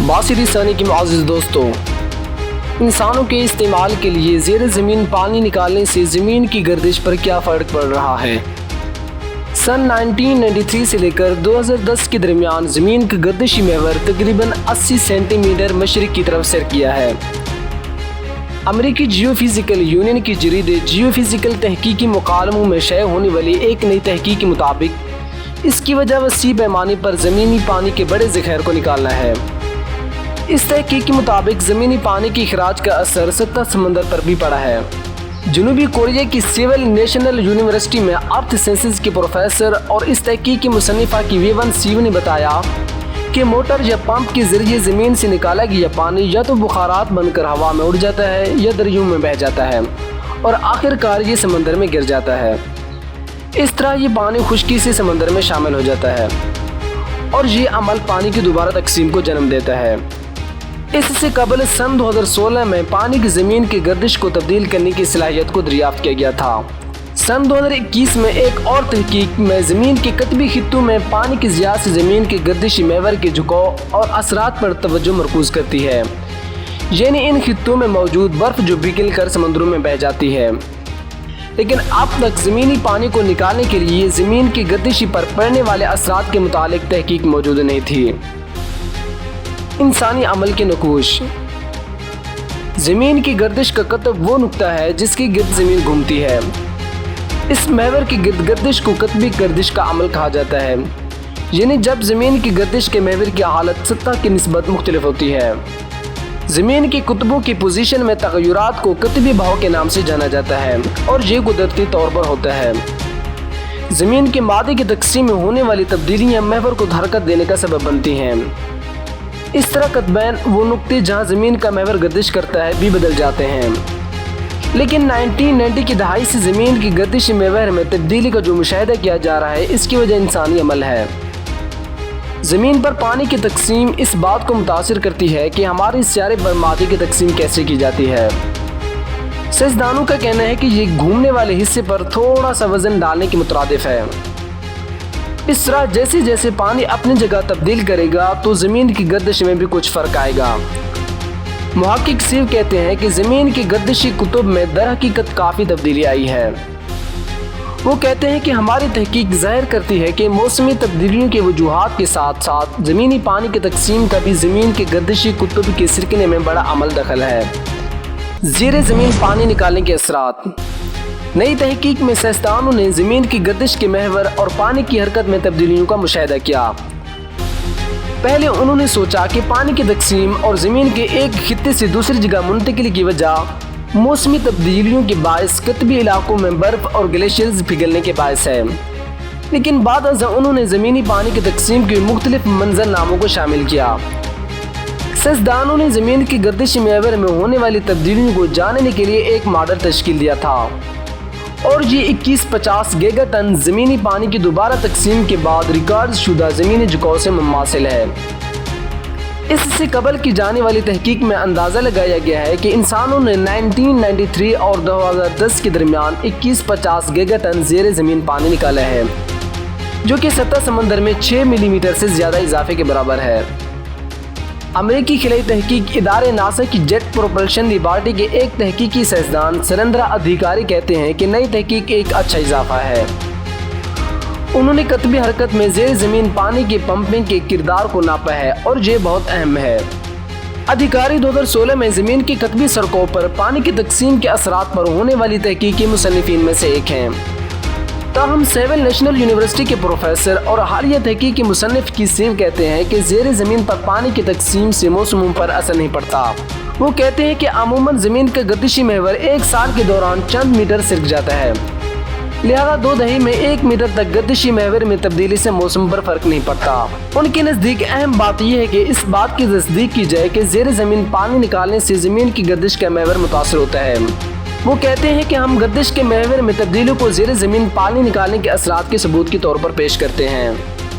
बासिरी सानी के मुआज़िज़ दोस्तों, इंसानों के इस्तेमाल के लिए ज़ेर ज़मीन पानी निकालने से ज़मीन की गर्दिश पर क्या फ़र्क पड़ रहा है। सन 1993 से लेकर 2010 के दरमियान ज़मीन का गर्दिशी महवर तकरीबन 80 सेंटीमीटर मशरिक़ की तरफ सैर किया है। अमेरिकी जियोफिज़िकल यूनियन के जरीदे जियोफिज़िकल तहकीकी मुकालमों में शाया होने वाली एक नई तहकीक के मुताबिक इसकी वजह वसी पैमाने पर ज़मीनी पानी के बड़े ज़ख़ायर को निकालना है। इस तहकीक के मुताबिक ज़मीनी पानी के अखराज का असर सतह समंदर पर भी पड़ा है। जनूबी कोरिया की सिविल नेशनल यूनिवर्सिटी में अर्थ साइंसेज के प्रोफेसर और इस तहकीक की मुसन्निफ़ा की वेवन सीव ने बताया कि मोटर या पंप के ज़रिए ज़मीन से निकाला गया पानी या तो बुखारात बनकर हवा में उड़ जाता है या दरियों में बह जाता है और आखिरकार ये समंदर में गिर जाता है। इस तरह ये पानी खुश्की से समंदर में शामिल हो जाता है और ये अमल पानी की दोबारा तकसीम को जन्म देता है। इससे कबल सन 2016 में पानी की ज़मीन की गर्दिश को तब्दील करने की सलाहियत को दरियाफ्त किया गया था। सन 2021 में एक और तहकीक में ज़मीन के कतबी खित्तों में पानी की ज़ियाद से ज़मीन के गर्दिशी महवर के झुकाव और असरात पर तवज्जो मरकूज़ करती है, यानी इन खित्तों में मौजूद बर्फ़ जो पिघल कर समंदरों में बह जाती है। लेकिन अब तक ज़मीनी पानी को निकालने के लिए ज़मीन की गर्दिशी पर पड़ने वाले असरात के मुतालिक तहकीक मौजूद नहीं थी। इंसानी अमल के नकूश। ज़मीन की गर्दिश का कतब वो नुक्ता है जिसकी गिर्द ज़मीन घूमती है। इस महवर की गिर्द गर्दिश को कतबी गर्दिश का अमल कहा जाता है, यानी जब ज़मीन की गर्दिश के महवर की हालत सतह की निस्बत मुख्तलिफ होती है। ज़मीन के कुतबों की पोजीशन में तग़य्युरात को कतबी बहाव के नाम से जाना जाता है और ये कुदरती तौर पर होता है। ज़मीन के मादे की तकसीम में होने वाली तब्दीलियाँ महवर को हरकत देने का सबब बनती हैं। इस तरह कतबैन वो नुक्ते जहाँ ज़मीन का महवर गर्दिश करता है भी बदल जाते हैं। लेकिन 1990 की दहाई से ज़मीन की गर्दिश महवर में तब्दीली का जो मुशाहिदा किया जा रहा है, इसकी वजह इंसानी अमल है। ज़मीन पर पानी की तकसीम इस बात को मुतासिर करती है कि हमारे सियारे पर मादे की तकसीम कैसे की जाती है। साइंसदानों का कहना है कि ये घूमने वाले हिस्से पर थोड़ा सा वज़न डालने के मुतरादिफ है। इस तरह जैसे जैसे पानी अपनी जगह तब्दील करेगा तो ज़मीन की गर्दिश में भी कुछ फ़र्क आएगा। मुहक्किक सीव कहते हैं कि ज़मीन की गर्दिशी कुतुब में दरहकीकत काफ़ी तब्दीली आई है। वो कहते हैं कि हमारी तहकीक ज़ाहिर करती है कि मौसमी तब्दीलियों के वजूहात के साथ साथ ज़मीनी पानी की तकसीम का भी ज़मीन के गर्दिशी कुतुब के सिरकने में बड़ा अमल दखल है। ज़ेर ज़मीन पानी निकालने के असरात। नई तहकीक में साइंसदानों ने ज़मीन की गर्दिश के महवर और पानी की हरकत में तब्दीलियों का मुशाहिदा किया। पहले उन्होंने सोचा कि पानी की तकसीम और ज़मीन के एक खित्ते से दूसरी जगह मुंतकिली की वजह मौसमी तब्दीलियों के बायस कतबी इलाकों में बर्फ़ और ग्लेशियर्स पिघलने के बायस है। लेकिन बाद अज़ उन्होंने ज़मीनी पानी की तकसीम के मुख्तलिफ मंजरनामों को शामिल किया। साइंसदानों ने ज़मीन की गर्दिश महवर में होने वाली तब्दीलियों को जानने के लिए एक मॉडल तश्कील दिया था और ये 2150 गीगाटन ज़मीनी पानी की दोबारा तकसीम के बाद रिकॉर्ड शुदा ज़मीनी झुकाव से मुमासिल है। इससे कबल की जाने वाली तहकीक में अंदाज़ा लगाया गया है कि इंसानों ने 1993 और 2010 के दरमियान 2150 गीगाटन ज़ेर ज़मीन पानी निकाला है, जो कि सतह समंदर में 6 मिलीमीटर से ज़्यादा इजाफे के बराबर है। अमेरिकी खिलाई तहकीक इदारे नासा की जेट प्रोपल्शन लेबॉरेटरी के एक तहकीकी साइंसदान सरेंद्रा अधिकारी कहते हैं कि नई तहकीक एक अच्छा इजाफा है। उन्होंने कतबी हरकत में ज़ेर ज़मीन पानी के पंपिंग के किरदार को नापा है और ये बहुत अहम है। अधिकारी 2016 में ज़मीन की कतबी सड़कों पर पानी की तकसीम के असरात पर होने वाली तहकीकी मुसन्निफीन में से एक हैं। ताहम सिविल नेशनल यूनिवर्सिटी के प्रोफेसर और हालिया तहकीकी मुसन्निफ की सीव कहते हैं कि ज़ेर ज़मीन पर पानी की तकसीम से मौसमों पर असर नहीं पड़ता। वो कहते हैं कि अमूमन ज़मीन का गर्दिशी महवर एक साल के दौरान चंद मीटर सिरक जाता है, लिहाजा 2 दहाई में 1 मीटर तक गर्दिशी महवर में तब्दीली से मौसम पर फ़र्क नहीं पड़ता। उनके नज़दीक अहम बात यह है कि इस बात की तस्दीक की जाए कि ज़ेर ज़मीन पानी निकालने से ज़मीन की गर्दिश का महवर मुतासर होता है। वो कहते हैं कि हम गर्दिश के महवर में तब्दीलियों को ज़ेर ज़मीन पानी निकालने के असरात के सबूत के तौर पर पेश करते हैं।